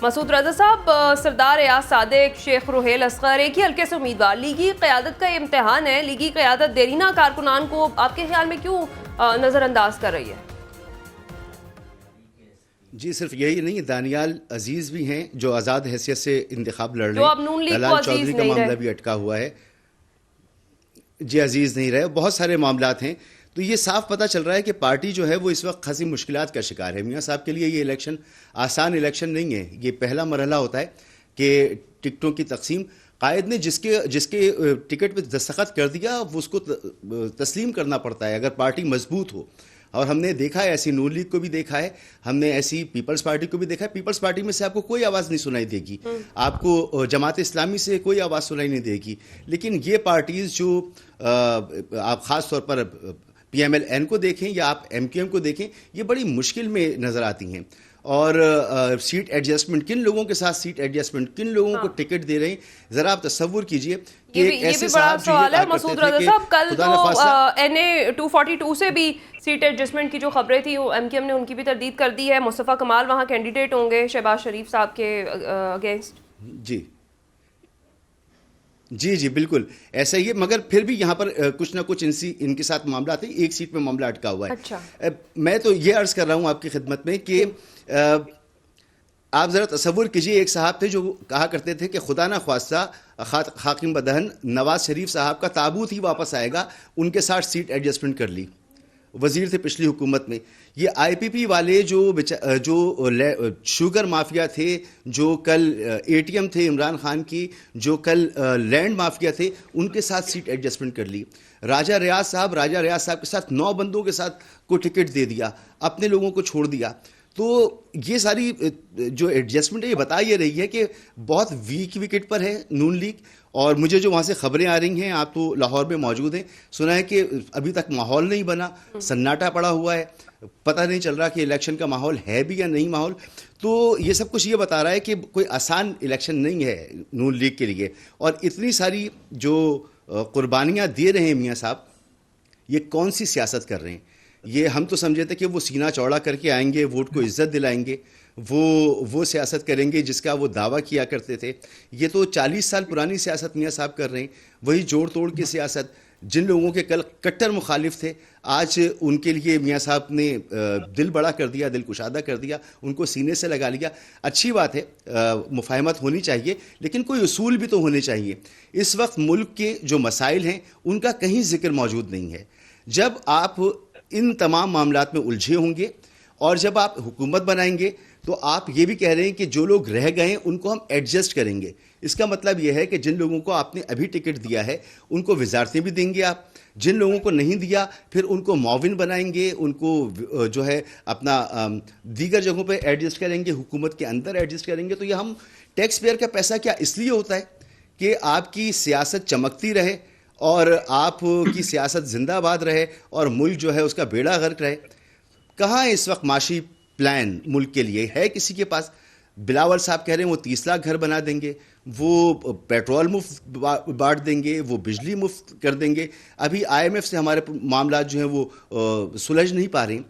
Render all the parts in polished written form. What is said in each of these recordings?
مسعود رضا صاحب، سردار ایاز صادق، شیخ روحیل اصغر ایک ہی حلقے سے امیدوار، لیگی قیادت کا یہ امتحان ہے، لیگی قیادت دیرینہ کارکنان کو آپ کے خیال میں کیوں نظر انداز کر رہی ہے؟ جی صرف یہی نہیں، دانیال عزیز بھی ہیں جو آزاد حیثیت سے انتخاب لڑ رہے جو اب نون ہیں، لیگ کو دلال عزیز چودھری کا نہیں معاملہ رہے۔ بھی اٹکا ہوا ہے، جی عزیز نہیں رہے، بہت سارے معاملات ہیں۔ تو یہ صاف پتہ چل رہا ہے کہ پارٹی جو ہے وہ اس وقت خاصی مشکلات کا شکار ہے۔ میاں صاحب کے لیے یہ الیکشن آسان الیکشن نہیں ہے، یہ پہلا مرحلہ ہوتا ہے کہ ٹکٹوں کی تقسیم، قائد نے جس کے ٹکٹ پہ دستخط کر دیا وہ اس کو تسلیم کرنا پڑتا ہے اگر پارٹی مضبوط ہو۔ اور ہم نے دیکھا ہے، ایسی نون لیگ کو بھی دیکھا ہے، ہم نے ایسی پیپلز پارٹی کو بھی دیکھا ہے۔ پیپلز پارٹی میں سے آپ کو کوئی آواز نہیں سنائی دے گی، آپ کو جماعت اسلامی سے کوئی آواز سنائی نہیں دے گی، لیکن یہ پارٹیز جو آپ خاص طور پر پی ایم ایل این کو دیکھیں یا آپ ایم کیو ایم کو دیکھیں، یہ بڑی مشکل میں نظر آتی ہیں۔ اور سیٹ ایڈجسٹمنٹ، کن لوگوں کے ساتھ سیٹ ایڈجسٹمنٹ، کن لوگوں کو ٹکٹ دے رہے ہیں، ذرا آپ تصور کیجئے کہ ایک ایسے صاحب جو یہ کہا کرتے تھے کہ کل خدا نخواستہ تو این اے 242 سے بھی سیٹ ایڈجسٹمنٹ کی جو خبریں تھی وہ ایم کیو ایم نے ان کی بھی تردید کر دی ہے، مصطفیٰ کمال وہاں کینڈیڈیٹ ہوں گے شہباز شریف صاحب کے اگینسٹ۔ جی بالکل ایسا ہی ہے، مگر پھر بھی یہاں پر کچھ نہ کچھ ان کے ساتھ معاملات ہیں، ایک سیٹ پہ معاملہ اٹکا ہوا ہے۔ اچھا، میں تو یہ عرض کر رہا ہوں آپ کی خدمت میں کہ آپ ذرا تصور کیجئے، ایک صاحب تھے جو کہا کرتے تھے کہ خدا نہ خواستہ حاکم بدہن نواز شریف صاحب کا تابوت ہی واپس آئے گا، ان کے ساتھ سیٹ ایڈجسٹمنٹ کر لی، وزیر تھے پچھلی حکومت میں۔ یہ آئی پی پی والے جو شوگر مافیا تھے، جو کل اے ٹی ایم تھے عمران خان کی، جو کل لینڈ مافیا تھے، ان کے ساتھ سیٹ ایڈجسٹمنٹ کر لی۔ راجہ ریاض صاحب کے ساتھ 9 بندوں کے ساتھ کو ٹکٹ دے دیا، اپنے لوگوں کو چھوڑ دیا۔ تو یہ ساری جو ایڈجسٹمنٹ ہے یہ بتا یہ رہی ہے کہ بہت ویک وکٹ پر ہے نون لیگ۔ اور مجھے جو وہاں سے خبریں آ رہی ہیں، آپ تو لاہور میں موجود ہیں، سنا ہے کہ ابھی تک ماحول نہیں بنا، سناٹا پڑا ہوا ہے، پتہ نہیں چل رہا کہ الیکشن کا ماحول ہے بھی یا نہیں ماحول۔ تو یہ سب کچھ یہ بتا رہا ہے کہ کوئی آسان الیکشن نہیں ہے نون لیگ کے لیے، اور اتنی ساری جو قربانیاں دے رہے ہیں میاں صاحب، یہ کون سی سیاست کر رہے ہیں؟ یہ ہم تو سمجھے تھے کہ وہ سینہ چوڑا کر کے آئیں گے، ووٹ کو عزت دلائیں گے، وہ سیاست کریں گے جس کا وہ دعویٰ کیا کرتے تھے۔ یہ تو 40 سال پرانی سیاست میاں صاحب کر رہے ہیں، وہی جوڑ توڑ کی سیاست۔ جن لوگوں کے کل کٹر مخالف تھے، آج ان کے لیے میاں صاحب نے دل بڑا کر دیا، دل کشادہ کر دیا، ان کو سینے سے لگا لیا۔ اچھی بات ہے، مفاہمت ہونی چاہیے، لیکن کوئی اصول بھی تو ہونے چاہیے۔ اس وقت ملک کے جو مسائل ہیں ان کا کہیں ذکر موجود نہیں ہے۔ جب آپ ان تمام معاملات میں الجھے ہوں گے اور جب آپ حکومت بنائیں گے تو آپ یہ بھی کہہ رہے ہیں کہ جو لوگ رہ گئے ہیں ان کو ہم ایڈجسٹ کریں گے۔ اس کا مطلب یہ ہے کہ جن لوگوں کو آپ نے ابھی ٹکٹ دیا ہے ان کو وزارتیں بھی دیں گے آپ، جن لوگوں کو نہیں دیا پھر ان کو معاون بنائیں گے، ان کو جو ہے اپنا دیگر جگہوں پہ ایڈجسٹ کریں گے، حکومت کے اندر ایڈجسٹ کریں گے۔ تو یہ ہم ٹیکس پیئر کا پیسہ کیا اس لیے ہوتا ہے کہ آپ کی سیاست چمکتی رہے اور آپ کی سیاست زندہ باد رہے اور ملک جو ہے اس کا بیڑا غرق رہے۔ کہاں اس وقت معاشی پلان ملک کے لیے ہے کسی کے پاس؟ بلاول صاحب کہہ رہے ہیں وہ 30 لاکھ گھر بنا دیں گے، وہ پیٹرول مفت بانٹ دیں گے، وہ بجلی مفت کر دیں گے۔ ابھی آئی ایم ایف سے ہمارے معاملات جو ہیں وہ سلجھ نہیں پا رہے ہیں،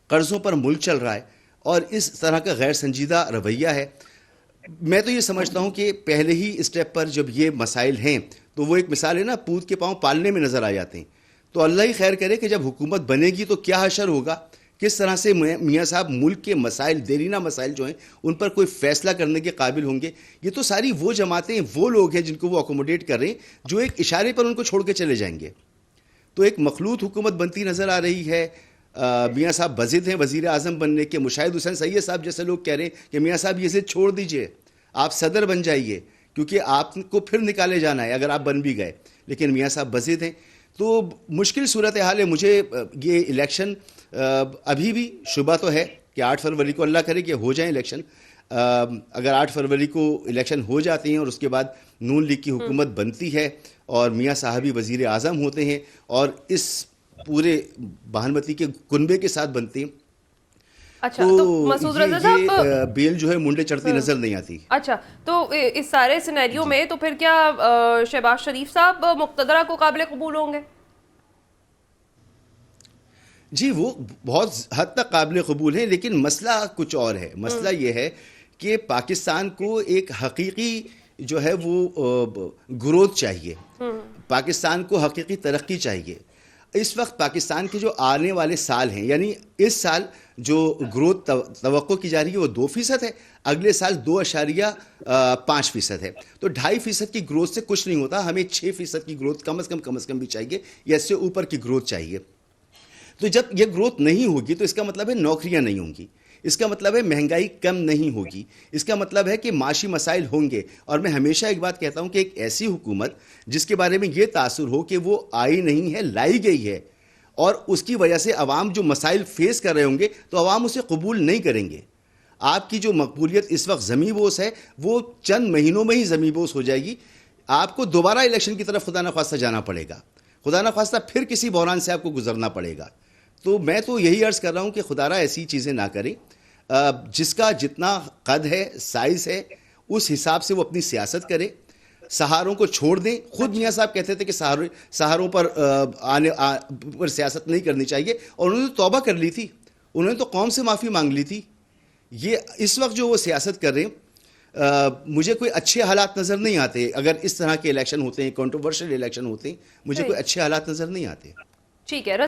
قرضوں پر ملک چل رہا ہے، اور اس طرح کا غیر سنجیدہ رویہ ہے۔ میں تو یہ سمجھتا ہوں کہ پہلے ہی اسٹیپ پر جب یہ مسائل ہیں تو وہ ایک مثال ہے نا، پوت کے پاؤں پالنے میں نظر آ جاتے ہیں۔ تو اللہ ہی خیر کرے کہ جب حکومت بنے گی تو کیا حشر ہوگا، کس طرح سے میاں صاحب ملک کے مسائل، دیرینہ مسائل جو ہیں ان پر کوئی فیصلہ کرنے کے قابل ہوں گے۔ یہ تو ساری وہ جماعتیں، وہ لوگ ہیں جن کو وہ اکوموڈیٹ کر رہے ہیں، جو ایک اشارے پر ان کو چھوڑ کے چلے جائیں گے۔ تو ایک مخلوط حکومت بنتی نظر آ رہی ہے۔ میاں صاحب بضد ہیں وزیر اعظم بننے کے۔ مشاہد حسین سید صاحب جیسے لوگ کہہ رہے ہیں کہ میاں صاحب یہ ضد چھوڑ دیجئے، آپ صدر بن جائیے، کیونکہ آپ کو پھر نکالے جانا ہے اگر آپ بن بھی گئے۔ لیکن میاں صاحب بضد ہیں۔ تو مشکل صورتحال ہے۔ مجھے یہ الیکشن ابھی بھی شبہ تو ہے کہ 8 فروری کو اللہ کرے کہ ہو جائیں الیکشن۔ اگر 8 فروری کو الیکشن ہو جاتے ہیں اور اس کے بعد نون لیگ کی حکومت بنتی ہے اور میاں صاحبی وزیر اعظم ہوتے ہیں اور اس پورے بہانمتی کے کنبے کے ساتھ بنتے ہیں، اچھا تو مسعود رضا صاحب بیل جو ہے منڈے چڑھتی نظر نہیں آتی۔ اچھا تو اس سارے سینیریو میں تو پھر کیا شہباز شریف صاحب مقتدرہ کو قابل قبول ہوں گے؟ جی وہ بہت حد تک قابل قبول ہیں، لیکن مسئلہ کچھ اور ہے۔ مسئلہ یہ ہے کہ پاکستان کو ایک حقیقی جو ہے وہ گروتھ چاہیے، پاکستان کو حقیقی ترقی چاہیے. اس وقت پاکستان کے جو آنے والے سال ہیں، یعنی اس سال جو گروتھ توقع کی جا رہی ہے وہ 2% ہے، اگلے سال 2.5% ہے. تو 2.5% کی گروتھ سے کچھ نہیں ہوتا، ہمیں 6% کی گروتھ کم از کم بھی چاہیے، یا اس سے اوپر کی گروتھ چاہیے. تو جب یہ گروتھ نہیں ہوگی تو اس کا مطلب ہے نوکریاں نہیں ہوں گی، اس کا مطلب ہے مہنگائی کم نہیں ہوگی، اس کا مطلب ہے کہ معاشی مسائل ہوں گے. اور میں ہمیشہ ایک بات کہتا ہوں کہ ایک ایسی حکومت جس کے بارے میں یہ تاثر ہو کہ وہ آئی نہیں ہے، لائی گئی ہے، اور اس کی وجہ سے عوام جو مسائل فیس کر رہے ہوں گے تو عوام اسے قبول نہیں کریں گے. آپ کی جو مقبولیت اس وقت زمیں بوس ہے وہ چند مہینوں میں ہی زمیں بوس ہو جائے گی. آپ کو دوبارہ الیکشن کی طرف خدا نخواستہ جانا پڑے گا، خدا نخواستہ پھر کسی بحران سے آپ کو گزرنا پڑے گا. تو میں تو یہی عرض کر رہا ہوں کہ خدا را ایسی چیزیں نہ کریں. جس کا جتنا قد ہے، سائز ہے، اس حساب سے وہ اپنی سیاست کرے. سہاروں کو چھوڑ دیں. خود میاں صاحب کہتے تھے کہ سہاروں پر سیاست نہیں کرنی چاہیے، اور انہوں نے توبہ کر لی تھی، انہوں نے تو قوم سے معافی مانگ لی تھی. یہ اس وقت جو وہ سیاست کر رہے ہیں، مجھے کوئی اچھے حالات نظر نہیں آتے. اگر اس طرح کے الیکشن ہوتے ہیں، کنٹروورشل الیکشن ہوتے ہیں، مجھے کوئی اچھے حالات نظر نہیں آتے. ٹھیک ہے.